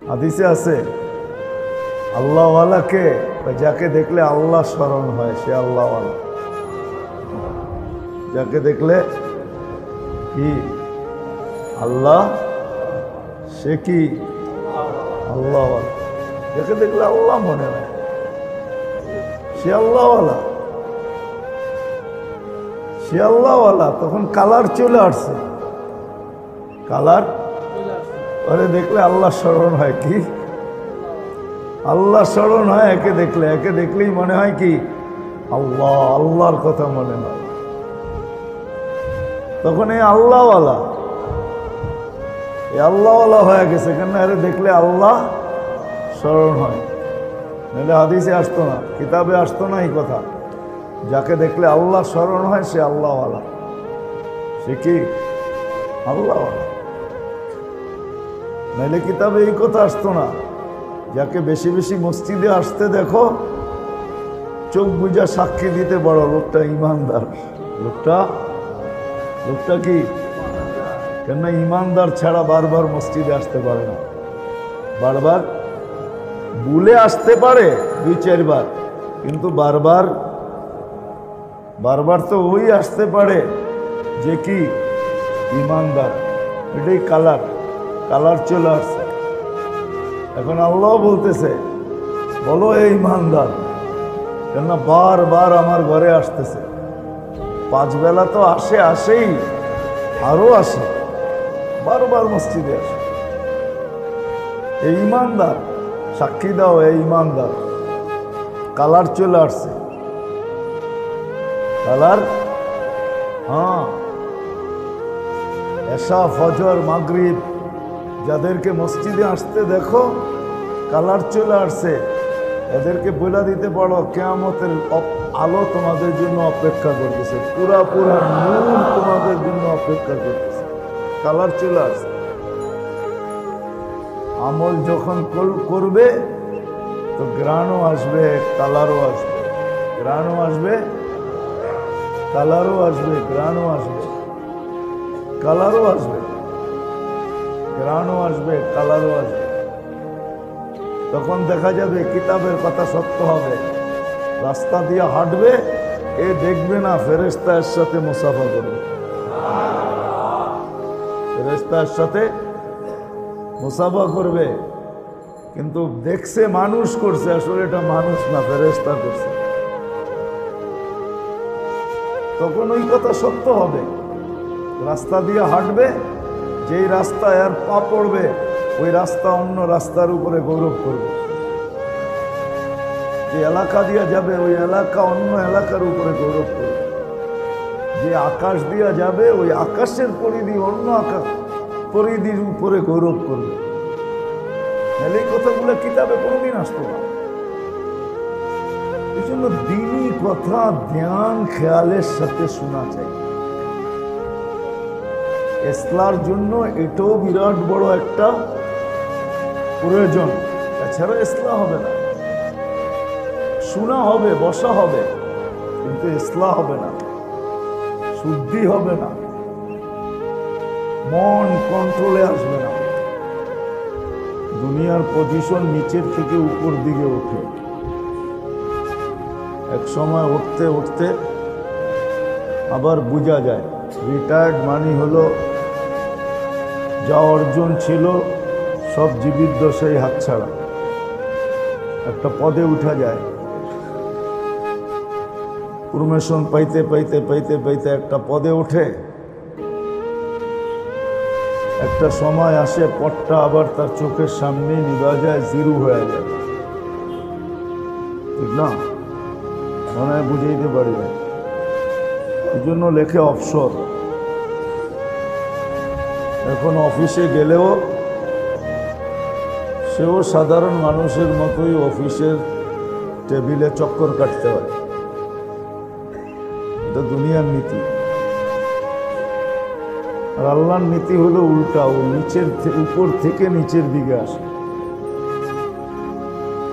হাদিসে আছে আল্লাহওয়ালাকে, যাকে দেখলে আল্লাহ স্মরণ হয় সে আল্লাহওয়ালা। যাকে দেখলে কি আল্লাহ, সে কি আল্লাহওয়ালা। যাকে দেখলে আল্লাহ মনে হয় সে আল্লাহওয়ালা, সে আল্লাহওয়ালা। তখন কালার চলে আসছে, কালার ওরে দেখলে আল্লাহ স্মরণ হয়। কি আল্লাহ স্মরণ হয় একে দেখলে, একে দেখলেই মনে হয় কি আল্লাহ, আল্লাহর কথা মনে হয়। তখন এই আল্লাহওয়ালা, এই আল্লাহওয়ালা হয়ে গেছে কেন, আরে দেখলে আল্লাহ স্মরণ হয়। নাহলে হাদিসে আসতো না, কিতাবে আসতো না এই কথা। যাকে দেখলে আল্লাহ স্মরণ হয় সে আল্লাহওয়ালা, সে কি আল্লাহওয়ালা। নাহলে কিতাবে এই কথা আসতো না। যাকে বেশি বেশি মসজিদে আসতে দেখো, চোখ বুঝা সাক্ষী দিতে বড় লোকটা ইমানদার। লোকটা কি, কেননা ইমানদার ছাড়া বারবার মসজিদে আসতে পারে না। বারবার ভুলে আসতে পারে 2-4 বার, কিন্তু বারবার তো ওই আসতে পারে যে কি ইমানদার। এটাই কালার চলে আসছে। এখন আল্লাহ বলতেছে বলো এই ইমানদার, কেননা বারবার আমার ঘরে আসতেছে। 5 বেলা তো আসেই, আরো আসে, বারবার মসজিদে আসে। এই ইমানদার, সাক্ষী দাও এই ইমানদার। কালার চলে আসছে, কালার। হ্যাঁ, এশা, ফজর, মাগরিব যাদেরকে মসজিদে আসতে দেখো কালার চলে আসছে, এদেরকে বলে দিতে পারো কিয়ামতের আলো তোমাদের জন্য অপেক্ষা করতেছে, পুরা নূর তোমাদের জন্য অপেক্ষা করতেছে। কালার চলে আসছে। আমল যখন করবে তো গ্রাণও আসবে, কালারও আসবে। গ্রাণও আসবে, কালারও আসবে। গ্রাণও আসবে, কালারও আসবে। গ্রাণও আসবে, কালারও আসবে। তখন দেখা যাবে কিতাবের কথা সত্য হবে। রাস্তা দিয়ে হাঁটবে, এ দেখবে না ফেরেশতা এর সাথে মুসাফা করবে। ফেরেশতা এর সাথে মুসাফা করবে, কিন্তু দেখছে মানুষ করছে, আসলে এটা মানুষ না, ফেরেশতা করছে। তখন ওই কথা সত্য হবে। রাস্তা দিয়ে হাঁটবে, যেই রাস্তা এর পা পড়বে ওই রাস্তা অন্য রাস্তার উপরে গৌরব করবে। যে এলাকা দিয়ে যাবে ওই এলাকা অন্য এলাকার উপরে গৌরব করবে। যে আকাশ দিয়ে যাবে ওই আকাশের পরিধি অন্য পরিধির উপরে গৌরব করবে। এই কথাগুলো কিতাবে কোনোদিন আসতো না। এই জন্য দিনই কথা ধ্যান খেয়ালের সাথে শোনা চাই। ইসলার জন্য এটাও বিরাট বড় একটা প্রয়োজন। এছাড়া ইসলাম হবে না। শোনা হবে, বসা হবে, কিন্তু ইসলাম হবে না, শুদ্ধি হবে না, মন কন্ট্রোলে আসবে না। দুনিয়ার পজিশন নিচের থেকে উপর দিকে ওঠে। এক সময় উঠতে উঠতে আবার বোঝা যায় রিটায়ার্ড মানি হলো যা অর্জন ছিল সব জীবিদ্দশায় হাতছাড়া। একটা পদে উঠা যায়, প্রমোশন পাইতে পাইতে পাইতে পাইতে একটা পদে ওঠে, একটা সময় আসে পদটা আবার তার চোখের সামনে নিভা যায়, জিরো হয়ে যায়। ঠিক না? মনে হয় বুঝাইতে পারি না। এই জন্য লেখে অবসর। এখন অফিসে গেলেও সেও সাধারণ মানুষের মতোই অফিসের টেবিলে চক্কর কাটতে হয়। এটা দুনিয়ার নীতি। আর আল্লাহর নীতি হলো উল্টা, ও উপর থেকে নিচের দিকে আসে।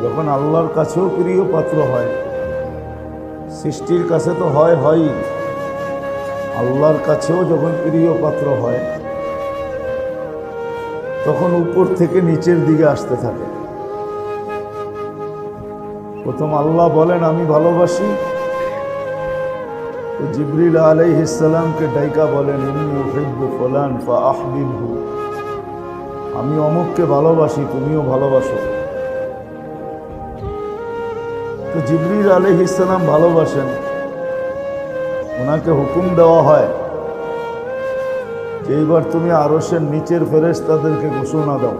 যখন আল্লাহর কাছেও প্রিয় পাত্র হয়, সৃষ্টির কাছে তো হয়ই, আল্লাহর কাছেও যখন প্রিয় পাত্র হয় তখন উপর থেকে নিচের দিকে আসতে থাকে। প্রথম আল্লাহ বলেন আমি ভালোবাসি, তো জিবরিল আলাইহিস সালামকে ডাইকা বলেন ইন্নী উহিব্বু ফুলান ফাআহবিবহু, আমি অমুককে ভালোবাসি, তুমিও ভালোবাসো। তো জিবরিল আলাইহিস সালাম ভালোবাসেন, ওনাকে হুকুম দেওয়া হয় যে এইবার তুমি আরশের নিচের ফেরেশতাদেরকে ঘোষণা দাও।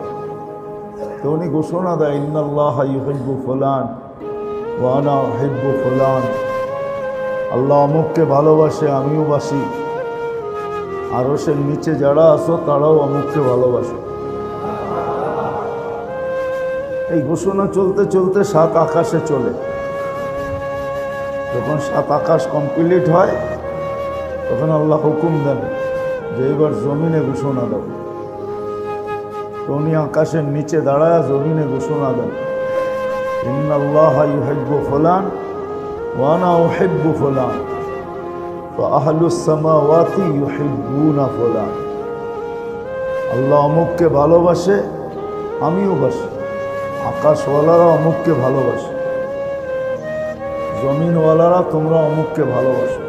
তো উনি ঘোষণা দেয় ইন্নাল্লাহা ইউহিব্বু ফুলান ওয়া আনা উহিব্বু ফুলান, আল্লাহ অমুককে ভালোবাসে, আমিও বাসি, আরশের নিচে যারা আছো তারাও অমুককে ভালোবাসে। এই ঘোষণা চলতে চলতে 7 আকাশে চলে। যখন 7 আকাশ কমপ্লিট হয় তখন আল্লাহ হুকুম দেন যে এবার জমিনে ঘোষণা দাও। তো উনি আকাশের নিচে দাঁড়ায় জমিনে ঘোষণা দেন ইন্নাল্লাহা ইউহিব্বু ফুলান ওয়া আনা উহিব্বু ফুলান ওয়া আহলুস সামাওয়াতি ইউহিব্বুনা ফুলান, আল্লাহ অমুককে ভালোবাসে, আমিও বাসি, আকাশওয়ালারা অমুককে ভালোবাসে, জমিনওয়ালারা তোমরা অমুককে ভালোবাসো।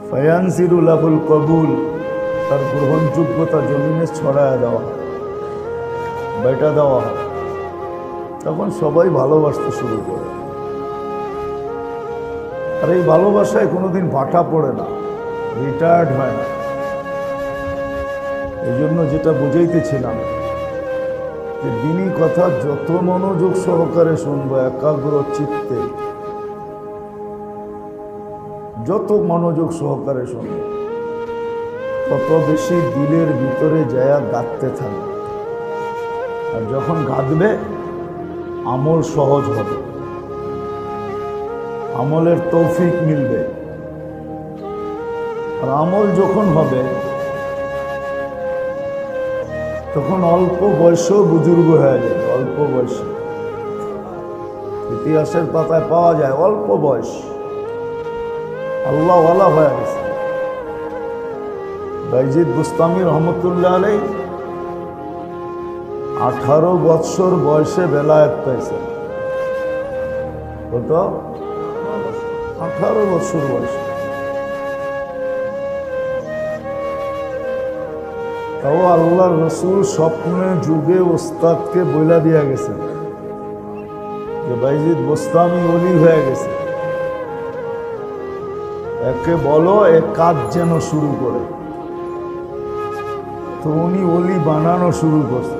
ফায়ানজিরু লাহুল কবুল, তার গ্রহণযোগ্যতা জমিনে ছড়ায় দেওয়া হয়, বেটা দেওয়া হয়। তখন সবাই ভালোবাসতে শুরু করে। আর এই ভালোবাসায় কোনোদিন ভাটা পড়ে না, রিটায়ার্ড হয় না। এই জন্য যেটা বুঝাইতেছিলাম যে দিনী কথা যত মনোযোগ সহকারে শুনবো, একাগ্র চিত্তে যত মনোযোগ সহকারে শুনবো, তত বেশি দিলের ভিতরে যায়া গাঁথতে থাকবে। আর যখন গাঁথবে আমল সহজ হবে, আমলের তৌফিক মিলবে। আর আমল যখন হবে তখন অল্প বয়সেও বুজুর্গ হয়ে যাবে। অল্প বয়সে ইতিহাসের পাতায় পাওয়া যায় অল্প বয়স আল্লাহওয়ালা হয়ে গেছে। বাইজিদ বুস্তামি রহমতুল্লাহ আলাইহি 18 বৎসর বয়সে বেলায়েত পাইছে। কত? 18 বৎসর বয়সে। তাও আল্লাহর রসুল স্বপ্নে যুগে ওস্তাদকে বইলা দিয়া গেছেন যে বাইজিদ বুস্তামি ওলি হয়ে গেছে, একে বলো এ কাজ যেন শুরু করে। তো উনি ওলি বানানো শুরু করছে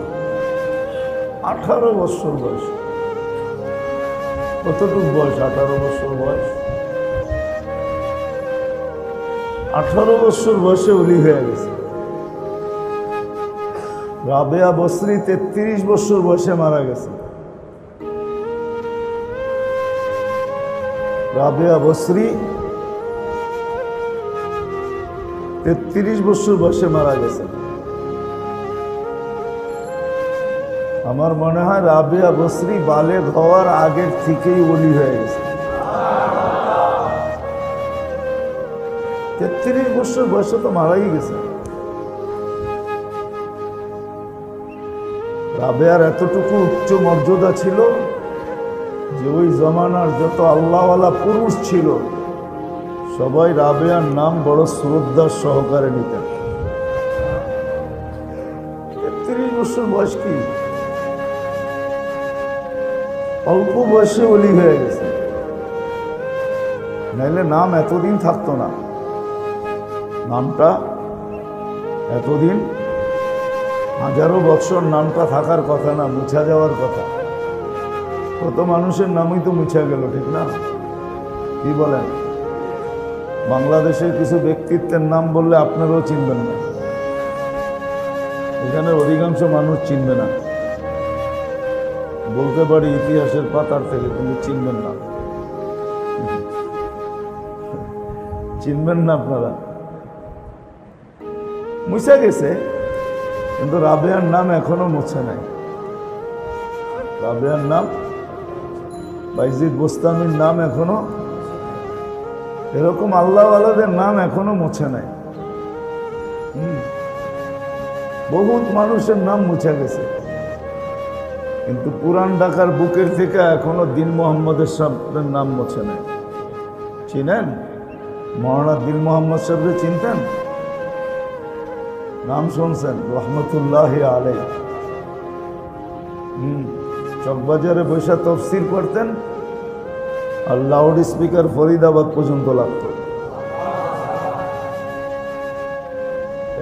18 বছর বয়স। কতটুকু বয়স? 18 বছর বয়স। 18 বছর বয়সে ওলি হয়ে গেছে। রাবেয়া বসরি 33 বছর বয়সে মারা গেছে। রাবেয়া বসরি 33 বছর বয়সে মারা গেছে। আমার মনে হয় রাবেয়া বসরি বালেগ হওয়ার আগের থেকেই ওলি হয়ে গেছে। 33 বছর বয়সে তো মারাই গেছে। রাবেয়ার এতটুকু উচ্চ মর্যাদা ছিল যে ওই জমানার যত আল্লাহওয়ালা পুরুষ ছিল সবাই রাবেয়ার নাম বড় শ্রদ্ধার সহকারে নিতেন। 33 বছর বয়স কি? অল্প বয়সে ওলি হয়ে গেছে, নাইলে নাম এতদিন থাকতো না। নামটা এতদিন 1000 বছর নামটা থাকার কথা না, মুছা যাওয়ার কথা। কত মানুষের নামই তো মুছা গেল, ঠিক না? কি বলেন? বাংলাদেশের কিছু ব্যক্তিত্বের নাম বললে আপনারাও চিনবেন না, এখানে অধিকাংশ মানুষ চিনবে না। বলতে পারি ইতিহাসের পাতার থেকে, কিন্তু চিনবেন না, চিনবেন না আপনারা। মুছা গেছে, কিন্তু রাবেয়ার নাম এখনো মুছে নাই। রাবেয়ার নাম, বাইজিদ বুস্তামির নাম এখনো, এরকম আল্লাহওয়ালাদের নাম এখনো মুছে নাই। বহুত মানুষের নাম মুছে গেছে, কিন্তু পুরান ঢাকার বুকের থেকে এখনো দিন মোহাম্মদের সাহেবের নাম মুছে নেয়। চিনেন মৌলানা দিল মোহাম্মদ সাহেবকে? চিনতেন? নাম শুনছেন? রহমতুল্লাহ আলাই। চকবাজারে বৈশা তফসির করতেন, আর লাউড স্পিকার ফরিদাবাদ পর্যন্ত লাগত।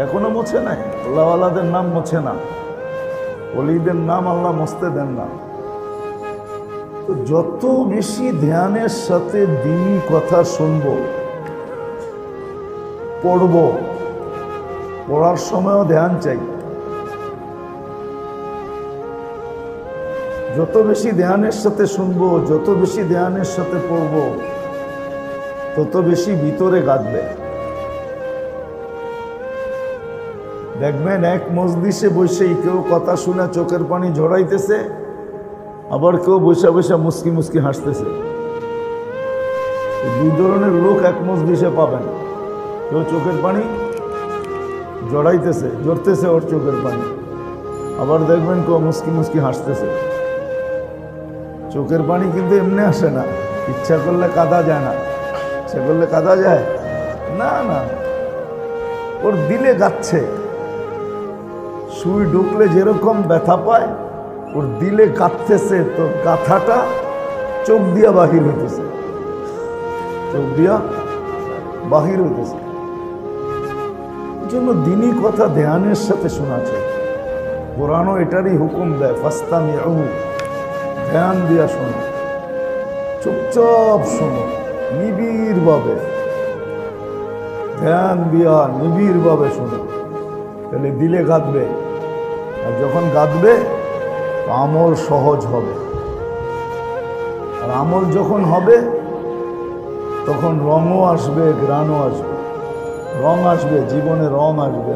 এখনো মুছে নাই। আল্লাহওয়ালাদের নাম মুছে না, ওলিদের নাম আল্লাহ মুছতে দেন না। তো যত বেশি ধ্যানের সাথে দ্বীনি কথা শুনবো, পড়ব, পড়ার সময়ও ধ্যান চাই। যত বেশি ধ্যানের সাথে শুনবো, যত বেশি ধ্যানের সাথে পড়ব, তত বেশি ভিতরে গাঁথবে। দেখবেন এক মজলিসে বসেই কেউ কথা শুনে চোখের পানি ঝরাইতেছে, আবার কেউ বসে বসে মুস্কি মুস্কি হাসতেছে। দুই ধরনের লোক এক মজলিসে পাবেন। কেউ চোখের পানি জড়াইতেছে, ঝরতেছে ওর চোখের পানি, আবার দেখবেন কেউ মুস্কি মুস্কি হাসতেছে। চোখের পানি কিন্তু এমনি আসে না, ইচ্ছা করলে কাঁদা যায় না। ইচ্ছা করলে কাঁদা যায় না, না, ওর দিলে গাচ্ছে। সুই ঢুকলে যেরকম ব্যথা পায়, ওর দিলে কাঁদতেছে, তো গাথাটা চোখ দিয়া বাহির হইতেছে, চোখ দিয়া বাহির হইতেছে। এই জন্য দিনী কথা ধ্যানের সাথে শোনা চাই। কোরআনও এটারই হুকুম দেয়, ফাস্তামিউ, ধ্যান দিয়া শোনো, চুপচাপ শোনো, নিবিড় ভাবে ধ্যান দিয়া নিবিড় ভাবে শোনো, তাহলে দিলে গাঁথবে। আর যখন গাঁথবে আমল সহজ হবে। আর আমল যখন হবে তখন রঙও আসবে, গ্রাণও আসবে। রং আসবে, জীবনে রং আসবে,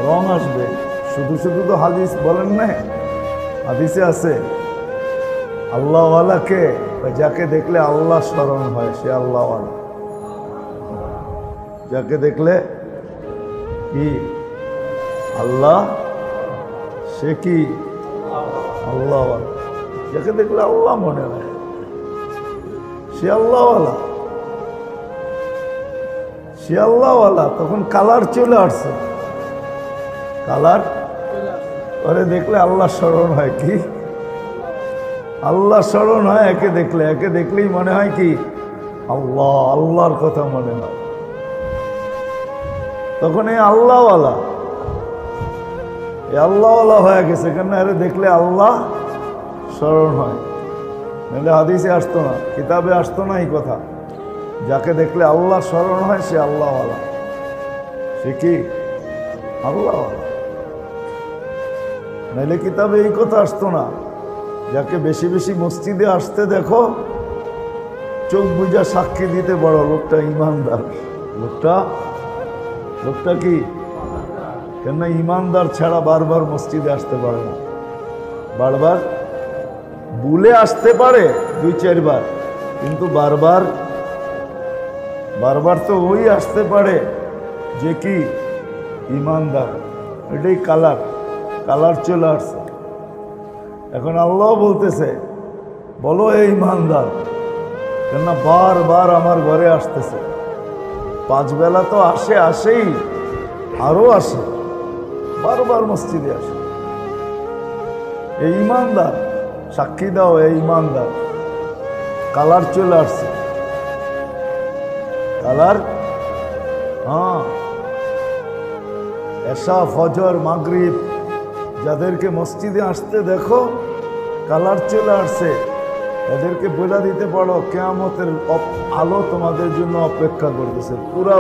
রং আসবে। শুধু শুধু তো হাদিস বলেন না, হাদিসে আছে আল্লাহওয়ালাকে, যাকে দেখলে আল্লাহ স্মরণ হয় সে আল্লাহওয়ালা। যাকে দেখলে কি আল্লাহ, সে কি আল্লাহওয়ালা। যাকে দেখলে আল্লাহ মনে হয় সে আল্লাহওয়ালা, সে আল্লাহওয়ালা। তখন কালার চলে আসছে, কালার ওরে দেখলে আল্লাহ স্মরণ হয়। কি আল্লাহ স্মরণ হয় একে দেখলে, একে দেখলেই মনে হয় কি আল্লাহ, আল্লাহর কথা মনে হয়। তখন এই আল্লাহওয়ালা, এই আল্লাহওয়ালা হয়ে গেছে, কেন এরে দেখলে আল্লাহ স্মরণ হয়। নাহলে হাদিসে আসতো না, কিতাবে আসতো না এই কথা। যাকে দেখলে আল্লাহ স্মরণ হয় সে আল্লাহওয়ালা, সে কি আল্লাহওয়ালা। নাহলে কিতাবে এই কথা আসতো না। যাকে বেশি বেশি মসজিদে আসতে দেখো, চোখ বুঝা সাক্ষী দিতে বড়, লোকটা ইমানদার। লোকটা কি, কেন ইমানদার ছাড়া বারবার মসজিদে আসতে পারে না। বারবার ভুলে আসতে পারে 2-4 বার, কিন্তু বারবার তো ওই আসতে পারে যে কি ইমানদার। এটাই কালার চলে আসছে। এখন আল্লাহ বলতেছে, বলো এই ইমানদার, কেননা বারবার আমার ঘরে আসতেছে। 5 বেলা তো আসেই, আরো আসে, বারবার মসজিদে আসে। এই ইমানদার, সাক্ষী দাও এই ইমানদার। কালার চলে আসছে, কালার। হ্যাঁ, এশা, ফজর, মাগরিব যাদেরকে মসজিদে আসতে দেখো কালার চলে আসছে, এদেরকে বলে দিতে পারো কিয়ামতের আলো তোমাদের জন্য অপেক্ষা করতেছে, পুরা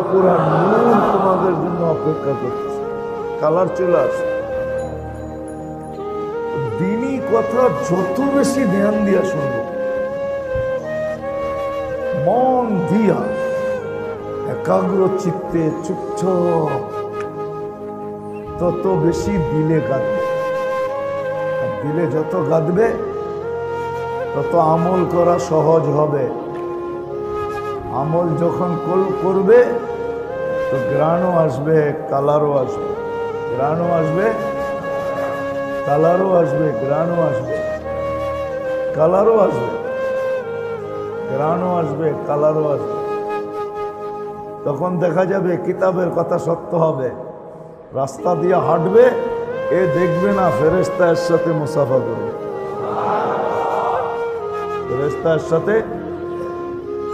নূর তোমাদের জন্য অপেক্ষা করতেছে। কালার চলে আসছে। দিনী কথা যত বেশি ধ্যান দিয়া শুনবো, মন দিয়া একাগ্র চিত্তে চুপচাপ, তত বেশি দিলে গাঁথবে। আর দিলে যত গাঁথবে তত আমল করা সহজ হবে। আমল যখন করবে তো গ্রাণও আসবে, কালারও আসবে। গ্রাণও আসবে, কালারও আসবে, গ্রাণও আসবে, কালারও আসবে, গ্রাণও আসবে, কালারও আসবে। তখন দেখা যাবে কিতাবের কথা সত্য হবে। রাস্তা দিয়ে হাঁটবে, এ দেখবে না ফেরেশতা এর সাথে মুসাফা করবে, ফেরেশতা এর সাথে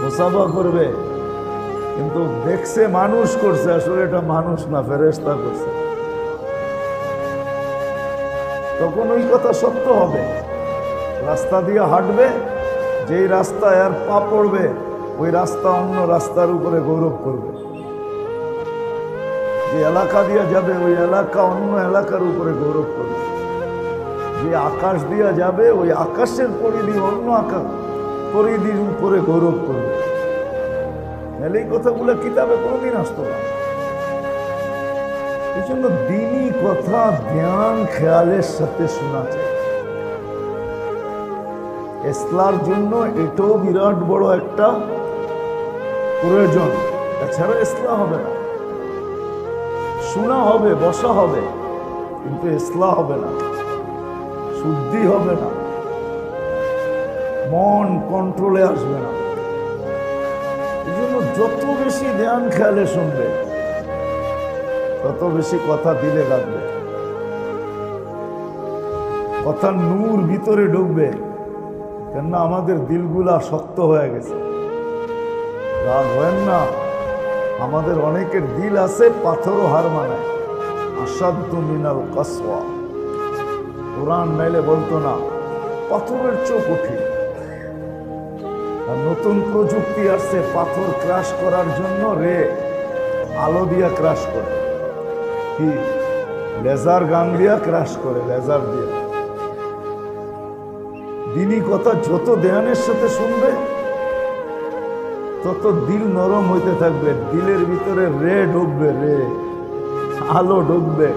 মুসাফা করবে, কিন্তু দেখছে মানুষ করছে, আসলে এটা মানুষ না, ফেরেশতা করছে। তখন ওই কথা সত্য হবে। রাস্তা দিয়ে হাঁটবে, যেই রাস্তায় আর পা পড়বে ওই রাস্তা অন্য রাস্তার উপরে গৌরব করবে। যে এলাকা দিয়ে যাবে ওই এলাকা অন্য এলাকার উপরে গৌরব করবে। যে আকাশ দিয়ে যাবে ওই আকাশের পরিধি অন্য আকাশ পরিধির উপরে গৌরব করবে। তাহলে এই কথাগুলো কিতাবে কোনোদিন আসতো না। এই জন্য দিনই কথা ধ্যান খেয়ালের সাথে শোনা চাই। ইসলার জন্য এটাও বিরাট বড় একটা প্রয়োজন। এছাড়া ইসলাম হবে না। শোনা হবে, বসা হবে, কিন্তু ইসলাম হবে না, শুদ্ধি হবে না, মন কন্ট্রোলে আসবে না। এই জন্য যত বেশি ধ্যান খেয়ালে শুনবে তত বেশি কথা দিলে লাগবে, কথার নূর ভিতরে ঢুকবে। কেননা আমাদের দিলগুলা শক্ত হয়ে গেছে। রাগ হয় না, আমাদের অনেকের দিল আছে পাথরও হার মানায়। আসাদ্দু মিনাল কাসওয়া, কোরআন নাইলে বলতো না পাথরের চেয়েও কঠিন। আর নতুন প্রযুক্তি আসছে পাথর ক্রাশ করার জন্য, আলো দিয়া ক্রাশ করে, কি লেজার গান দিয়া ক্রাশ করে, লেজার দিয়া। দিনই কথা যত ধ্যানের সাথে শুনবে তত দিল নরম হইতে থাকবে। দিলের ভিতরে ঢুকবে, আলো ঢুকবে।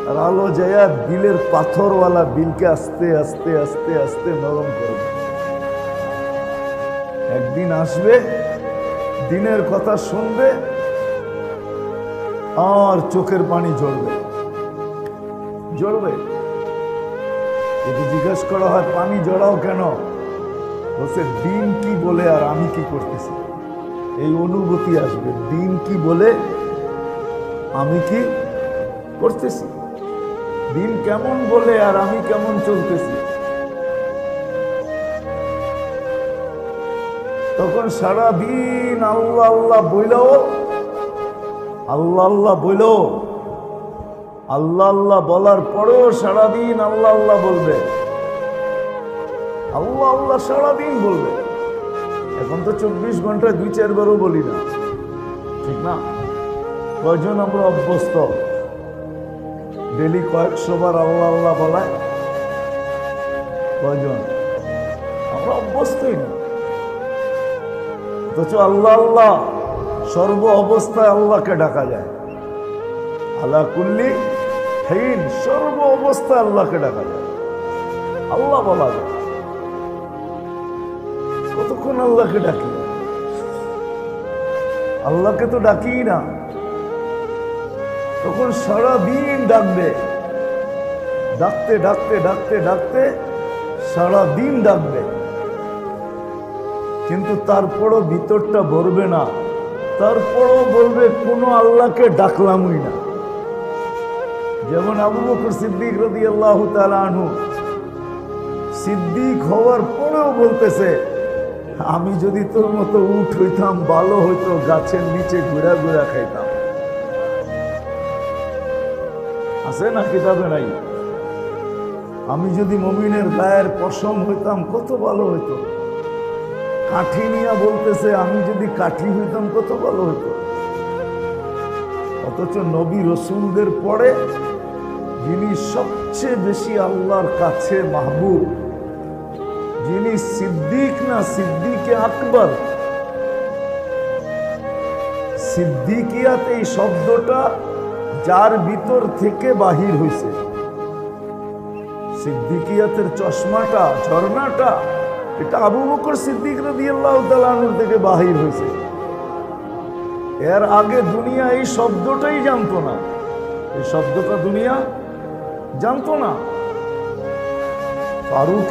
আর আলো যায়া দিলের পাথরওয়ালা দিলকে আস্তে আস্তে আস্তে আস্তে নরম করবে। একদিন আসবে দিনের কথা শুনবে আর চোখের পানি ঝরবে। যদি জিজ্ঞেস করা হয় পানি জড়াও কেন, বলছে দিন কি বলে আর আমি কি করতেছি, এই অনুভূতি আসবে। দিন কি বলে আমি কি করতেছি, দিন কেমন বলে আর আমি কেমন চলতেছি। তখন সারা দিন আল্লাহ আল্লাহ বইলাও, আল্লাহ আল্লাহ বইলাও, আল্লাহ আল্লাহ বলার পরেও সারাদিন আল্লাহ আল্লাহ বলবে, আল্লাহ আল্লাহ সারাদিন বলবে। এখন তো 24 ঘন্টায় 2-4 বারও বলি না, ঠিক না? কয়জন আমরা অভ্যস্ত ডেলি কয়েকশো বার আল্লাহ আল্লাহ বলায়? কয়জন? আমরা অভ্যস্তই না। অথচ আল্লাহ আল্লাহ সর্ব অবস্থায় আল্লাহকে ডাকা যায়। আলা কুল্লি হিন, সর্ব অবস্থায় আল্লাহকে ডাকা যায়, আল্লাহ বলা যায়। কতক্ষণ আল্লাহকে ডাকি? আল্লাহকে তো ডাকি না। তখন সারা দিন ডাকবে, ডাকতে ডাকতে ডাকতে ডাকতে সারা দিন ডাকবে, কিন্তু তারপরও ভিতরটা ভরবে না। তারপরও বলবে কোনো আল্লাহকে ডাকলামই না। যেমন আবু বকর সিদ্দিক রাদিয়াল্লাহু তাআলা আনহু, সিদ্দিক হওয়ার পরেও বলতেছে আমি যদি তোর মতো উট হইতাম ভালো হইতো, গাছের নিচে ঘুরা ঘুরা খাইতাম। আছে না কিতাবে নাই? আমি যদি মুমিনের গায়ের পশম হইতাম কত ভালো হইতো। কাঠি নিয়ে বলতেছে আমি যদি কাঠি হইতাম কত ভালো হইতো। অথচ নবী রসুলদের পরে যিনি সবচেয়ে বেশি আল্লাহর কাছে মাহবুব, যিনি সিদ্দিক না সিদ্দিকে আকবর, সিদ্দিকিয়াত এই শব্দটা যার ভিতর থেকে বাহির হইছে, সিদ্দিকিয়াতের চশমাটা ঝর্ণাটা এটা আবু বকর সিদ্দিক রাদিয়াল্লাহু তাআলা আনহু থেকে বাহির হইছে। এর আগে দুনিয়া এই শব্দটাই জানতো না, এই শব্দটা দুনিয়া জানতো না। ফারুক